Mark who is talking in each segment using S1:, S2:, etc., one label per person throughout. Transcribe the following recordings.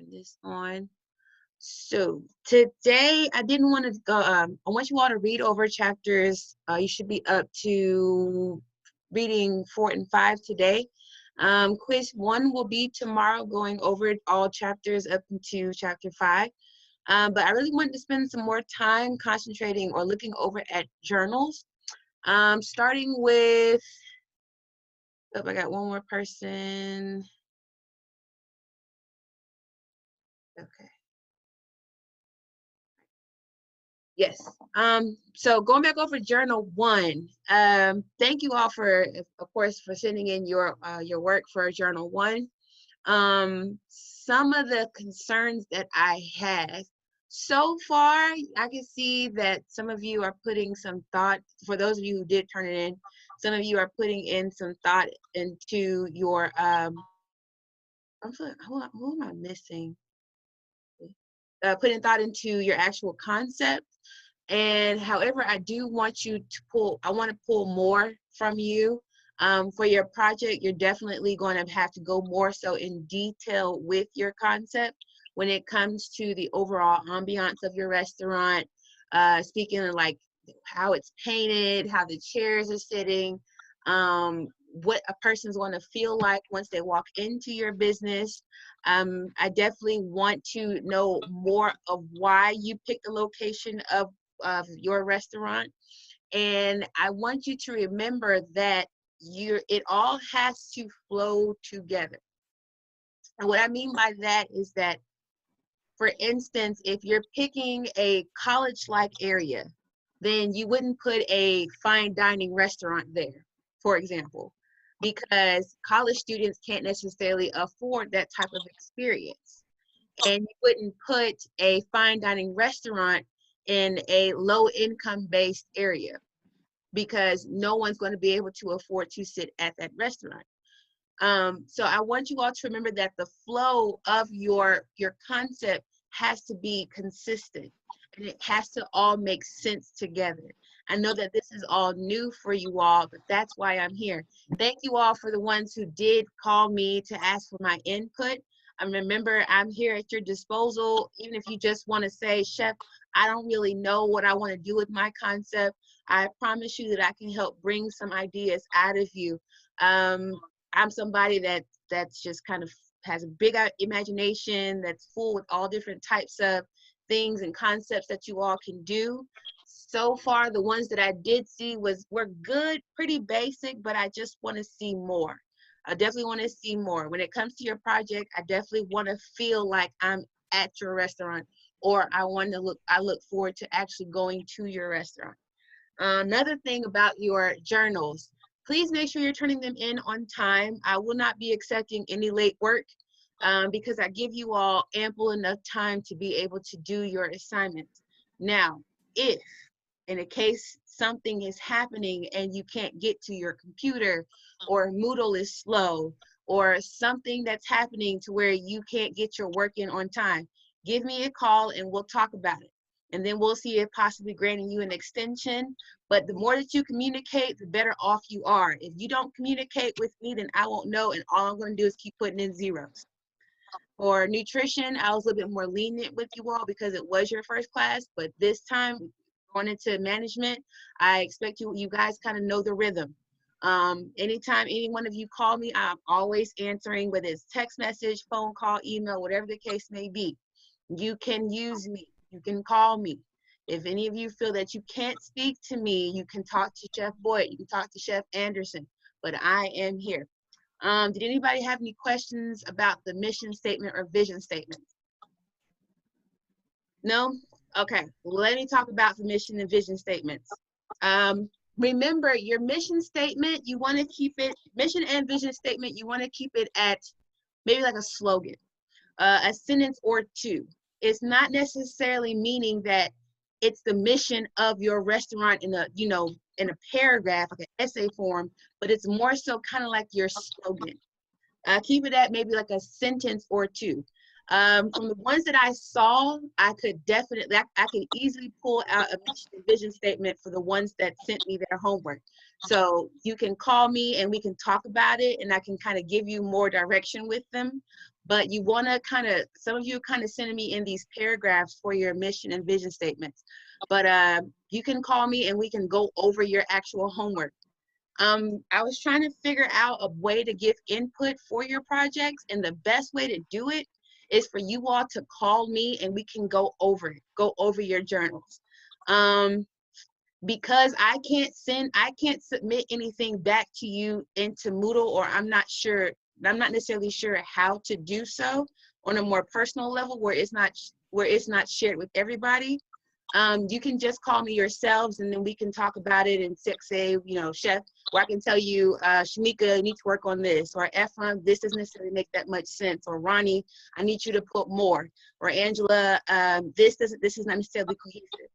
S1: turn this on. So today I didn't want to go, I want you all to read over chapters. You should be up to reading 4 and 5 today. Quiz 1 will be tomorrow, going over all chapters up into chapter 5. But I really wanted to spend some more time concentrating or looking over at journals. Starting with, oh, I got one more person. Okay. Yes. So going back over journal 1, thank you all for, of course, for sending in your work for journal 1. Some of the concerns that I have so far, I can see that some of you are putting some thought, for those of you who did turn it in, some of you are putting in some thought into your, who am I missing? Putting thought into your actual concept. And however, I do want you to pull, I want to pull more from you. For your project, you're definitely going to have to go more so in detail with your concept when it comes to the overall ambiance of your restaurant, speaking of like how it's painted, how the chairs are sitting, what a person's going to feel like once they walk into your business. I definitely want to know more of why you picked the location of your restaurant. And I want you to remember that it all has to flow together. And what I mean by that is that, for instance, if you're picking a college-like area, then you wouldn't put a fine dining restaurant there, for example, because college students can't necessarily afford that type of experience. And you wouldn't put a fine dining restaurant in a low income based area, because no one's going to be able to afford to sit at that restaurant. So I want you all to remember that the flow of your concept has to be consistent, and it has to all make sense together. I know that this is all new for you all, but that's why I'm here. Thank you all for the ones who did call me to ask for my input. Remember, I'm here at your disposal. Even if you just want to say, Chef, I don't really know what I want to do with my concept, I promise you that I can help bring some ideas out of you. I'm somebody that's just kind of has a big imagination, that's full with all different types of things and concepts that you all can do. So far, the ones that I did see were good, pretty basic, but I just want to see more. I definitely want to see more. When it comes to your project, I definitely want to feel like I'm at your restaurant, or I look forward to actually going to your restaurant. Another thing about your journals, please make sure you're turning them in on time. I will not be accepting any late work because I give you all ample enough time to be able to do your assignments. Now, if in a case something is happening and you can't get to your computer, or Moodle is slow, or something that's happening to where you can't get your work in on time, give me a call and we'll talk about it. And then we'll see if possibly granting you an extension. But the more that you communicate, the better off you are. If you don't communicate with me, then I won't know, and all I'm going to do is keep putting in zeros. For nutrition, I was a little bit more lenient with you all because it was your first class, but this time, going into management, I expect you guys kind of know the rhythm. Anytime any one of you call me, I'm always answering, whether it's text message, phone call, email, whatever the case may be. You can use me. You can call me. If any of you feel that you can't speak to me, you can talk to Chef Boyd, you can talk to Chef Anderson, but I am here. Did anybody have any questions about the mission statement or vision statement? No? Okay, let me talk about the mission and vision statements. Remember, your mission statement, you want to keep it, mission and vision statement, you want to keep it at maybe like a slogan, a sentence or two. It's not necessarily meaning that it's the mission of your restaurant in a, in a paragraph, like an essay form, but it's more so kind of like your slogan. Keep it at maybe like a sentence or two. From the ones that I saw, I could definitely, I could easily pull out a mission and vision statement for the ones that sent me their homework. So you can call me and we can talk about it, and I can kind of give you more direction with them. But you want to kind of, some of you are kind of sending me in these paragraphs for your mission and vision statements. But you can call me and we can go over your actual homework. I was trying to figure out a way to give input for your projects, and the best way to do it is for you all to call me and we can go over it, go over your journals. Because I can't submit anything back to you into Moodle, or I'm not necessarily sure how to do so on a more personal level where it's not shared with everybody. You can just call me yourselves and then we can talk about it and say, you know, Chef, or I can tell you, Shamika, you need to work on this, or Ephraim, this doesn't necessarily make that much sense, or Ronnie, I need you to put more, or Angela, this is not necessarily cohesive.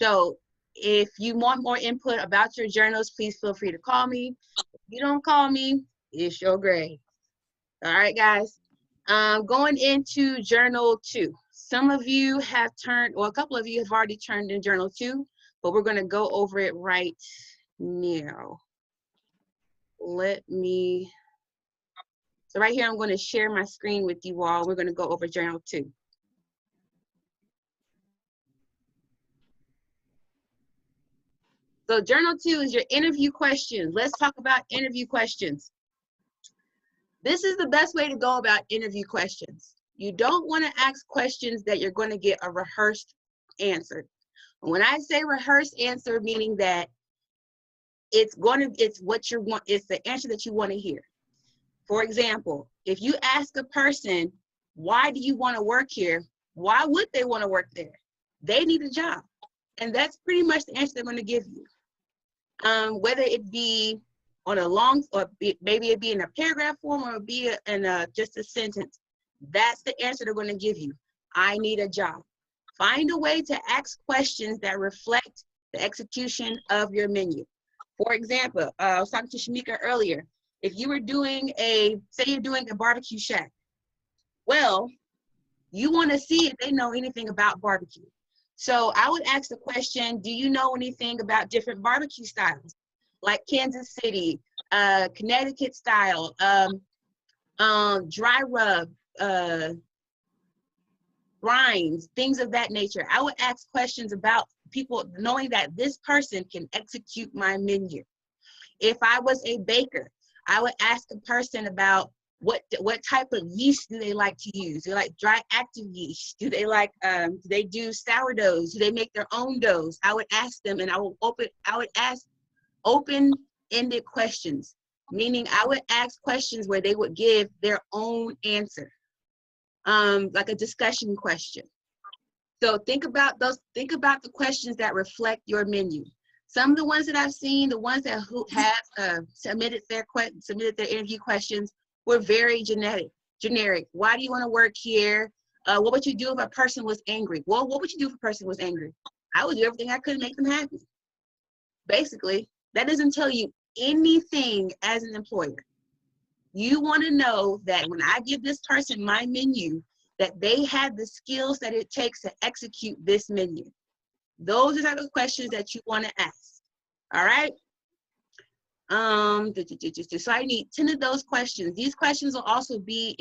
S1: So if you want more input about your journals, please feel free to call me. If you don't call me, it's your grade. All right, guys. Going into journal 2. Some of you have turned, well, a couple of you have already turned in journal 2, but we're going to go over it right now. So right here, I'm going to share my screen with you all. We're going to go over journal 2. So journal 2 is your interview questions. Let's talk about interview questions. This is the best way to go about interview questions. You don't want to ask questions that you're going to get a rehearsed answer. When I say rehearsed answer, meaning that it's what you want, it's the answer that you want to hear. For example, if you ask a person, why do you want to work here? Why would they want to work there? They need a job. And that's pretty much the answer they're going to give you. Whether it be on a long, or maybe it be in a paragraph form, or it be in just a sentence. That's the answer they're going to give you. I need a job. Find a way to ask questions that reflect the execution of your menu. For example, I was talking to Shamika earlier. If you were doing say you're doing a barbecue shack, well, you want to see if they know anything about barbecue. So I would ask the question, do you know anything about different barbecue styles? Like Kansas City, Connecticut style, dry rub, grinds, things of that nature. I would ask questions about people, knowing that this person can execute my menu. If I was a baker, I would ask a person about what type of yeast do they like to use? Do they like dry active yeast? Do they like, do they do sourdoughs? Do they make their own doughs? I would ask them, and I would ask open-ended questions, meaning I would ask questions where they would give their own answer, like a discussion question. So think about the questions that reflect your menu. Some of the ones that I've seen, the ones that have submitted their interview questions were very generic. Why do you want to work here? What would you do if a person was angry? Well, what would you do if a person was angry? I would do everything I could to make them happy. Basically, that doesn't tell you anything as an employer. You want to know that when I give this person my menu, that they have the skills that it takes to execute this menu. Those are the questions that you want to ask. All right. So I need 10 of those questions. These questions will also be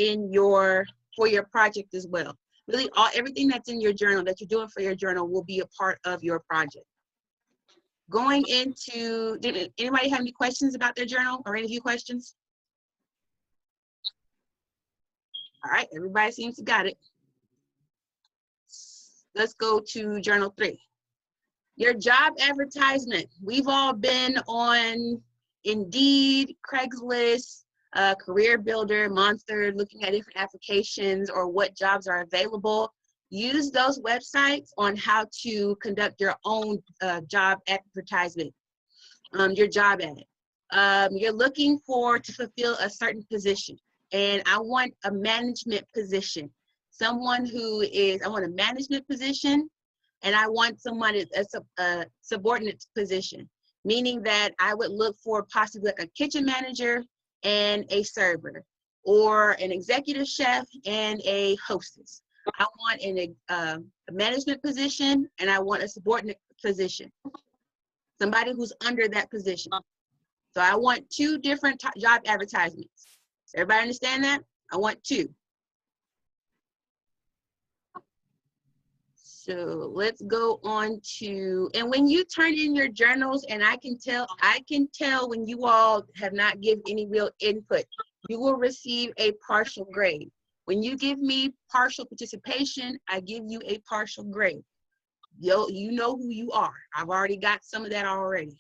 S1: for your project as well. Really, everything that's in your journal that you're doing for your journal will be a part of your project. Going into, did anybody have any questions about their journal or interview questions? All right, everybody seems to got it. Let's go to journal 3. Your job advertisement. We've all been on Indeed, Craigslist, Career Builder, Monster, looking at different applications or what jobs are available. Use those websites on how to conduct your own job advertisement, your job ad. You're looking to fulfill a certain position, and I want a management position. I want a management position, and I want someone that's a subordinate position, meaning that I would look for possibly like a kitchen manager and a server. or an executive chef and a hostess. I want a management position, and I want a subordinate position, somebody who's under that position. So I want 2 different job advertisements. Everybody understand that? I want 2. So let's go on to, and when you turn in your journals, and I can tell when you all have not given any real input, you will receive a partial grade. When you give me partial participation, I give you a partial grade. You know who you are. I've already got some of that already.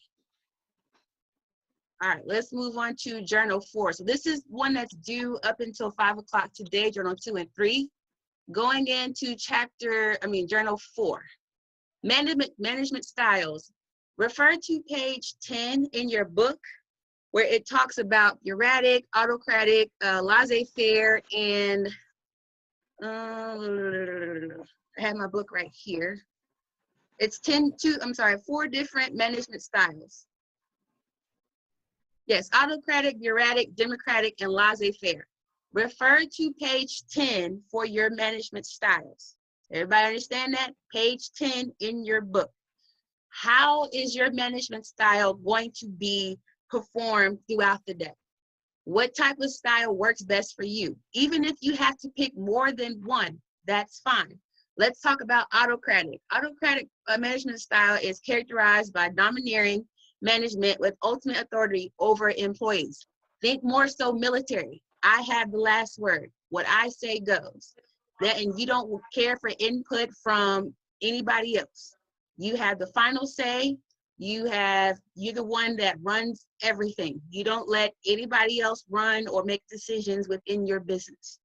S1: All right, let's move on to journal 4. So this is one that's due up until 5 o'clock today, journal 2 and 3. Going into journal 4, management styles. Refer to page 10 in your book where it talks about bureaucratic, autocratic, laissez-faire, and I have my book right here. It's 4 different management styles. Yes, autocratic, bureaucratic, democratic, and laissez-faire. Refer to page 10 for your management styles. Everybody understand that? Page 10 in your book. How is your management style going to be performed throughout the day? What type of style works best for you? Even if you have to pick more than one, that's fine. Let's talk about autocratic. Autocratic management style is characterized by domineering management with ultimate authority over employees. Think more so military. I have the last word. What I say goes. And you don't care for input from anybody else. You have the final say. You're the one that runs everything. You don't let anybody else run or make decisions within your business.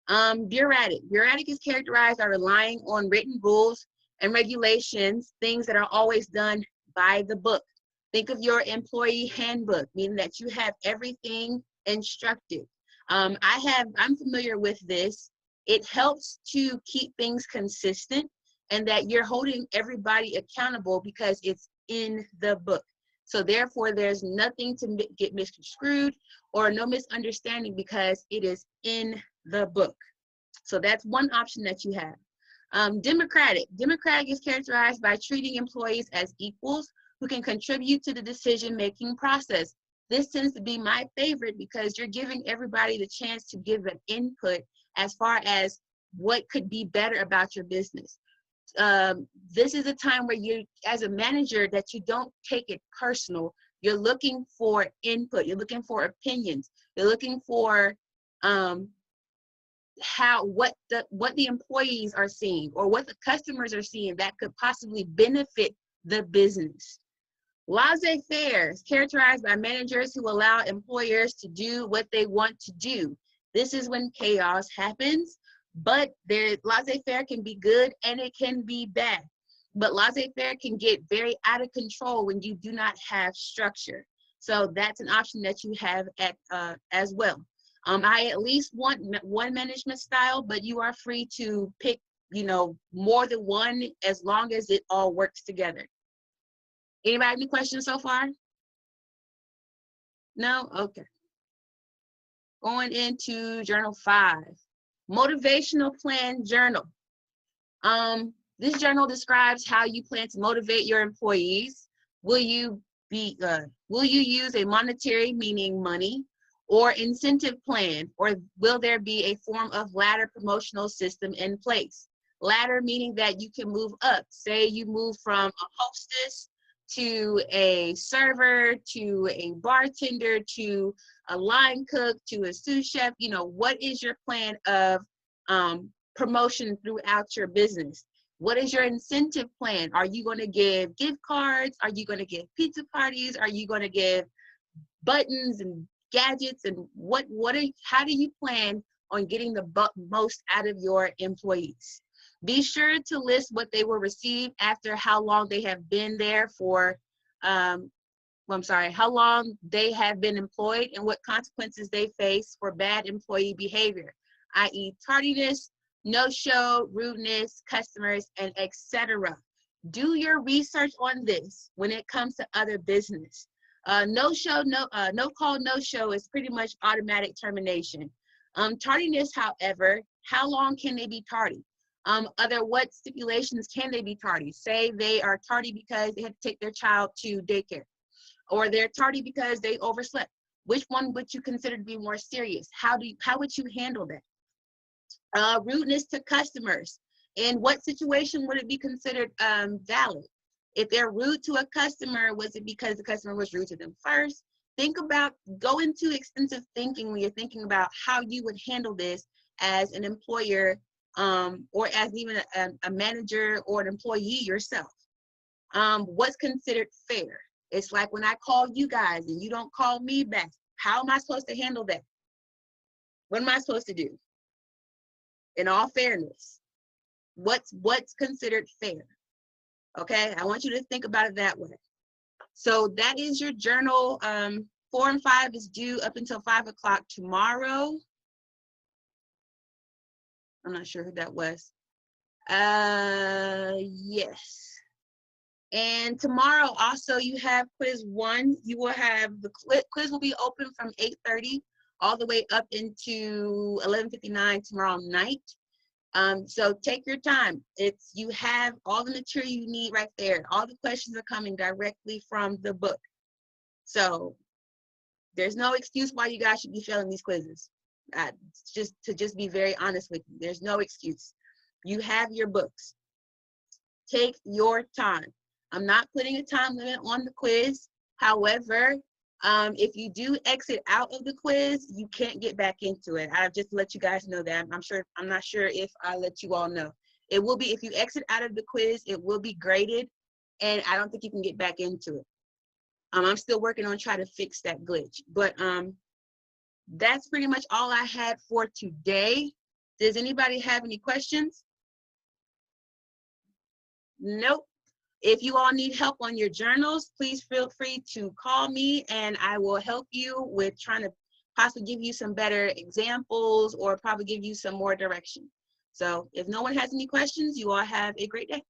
S1: Bureaucratic. Bureaucratic is characterized by relying on written rules and regulations, things that are always done by the book. Think of your employee handbook, meaning that you have everything instructed. I'm familiar with this. It helps to keep things consistent and that you're holding everybody accountable because it's in the book. So therefore, there's nothing to get misconstrued or no misunderstanding because it is in the book. So that's one option that you have. Democratic. Democratic is characterized by treating employees as equals who can contribute to the decision-making process. This tends to be my favorite because you're giving everybody the chance to give an input as far as what could be better about your business. This is a time where you, as a manager, that you don't take it personal. You're looking for input. You're looking for opinions. You're looking for what the employees are seeing or what the customers are seeing that could possibly benefit the business. Laissez-faire is characterized by managers who allow employers to do what they want to do. This is when chaos happens, but laissez-faire can be good and it can be bad. But laissez-faire can get very out of control when you do not have structure. So that's an option that you have as well. I at least want one management style, but you are free to pick, more than one as long as it all works together. Anybody have any questions so far? No? Okay. Going into journal 5, motivational plan journal. This journal describes how you plan to motivate your employees. Will you use a monetary, meaning money, or incentive plan, or will there be a form of ladder promotional system in place? Ladder meaning that you can move up. Say you move from a hostess to a server, to a bartender, to a line cook, to a sous chef. What is your plan of promotion throughout your business? What is your incentive plan? Are you going to give gift cards? Are you going to give pizza parties? Are you going to give buttons and gadgets? And how do you plan on getting the most out of your employees? Be sure to list what they will receive after how long they have been there for, how long they have been employed and what consequences they face for bad employee behavior, i.e. tardiness, no-show, rudeness, customers, and etc. Do your research on this when it comes to other business. No call, no show is pretty much automatic termination. Tardiness, however, how long can they be tardy? What stipulations can they be tardy? Say they are tardy because they had to take their child to daycare, or they're tardy because they overslept. Which one would you consider to be more serious? How would you handle that? Rudeness to customers. In what situation would it be considered valid? If they're rude to a customer, was it because the customer was rude to them first? Go into extensive thinking when you're thinking about how you would handle this as an employer, or as even a manager or an employee yourself. What's considered fair? It's like when I call you guys and you don't call me back. How am I supposed to handle that? What am I supposed to do? In all fairness, what's considered fair? Okay, I want you to think about it that way. So that is your journal. 4 and 5 is due up until 5 o'clock tomorrow. I'm not sure who that was. Yes. And tomorrow also you have quiz 1. You will have the quiz will be open from 8:30 all the way up into 11:59 tomorrow night. So take your time. You have all the material you need right there. All the questions are coming directly from the book. So there's no excuse why you guys should be failing these quizzes. Just to be very honest with you, there's no excuse. You have your books. Take your time. I'm not putting a time limit on the quiz. However, if you do exit out of the quiz, you can't get back into it. I've just let you guys know that. I'm not sure if I let you all know. It will be, if you exit out of the quiz, it will be graded, and I don't think you can get back into it. I'm still working on trying to fix that glitch. But that's pretty much all I had for today. Does anybody have any questions? Nope. If you all need help on your journals, please feel free to call me and I will help you with trying to possibly give you some better examples or probably give you some more direction. So if no one has any questions, you all have a great day.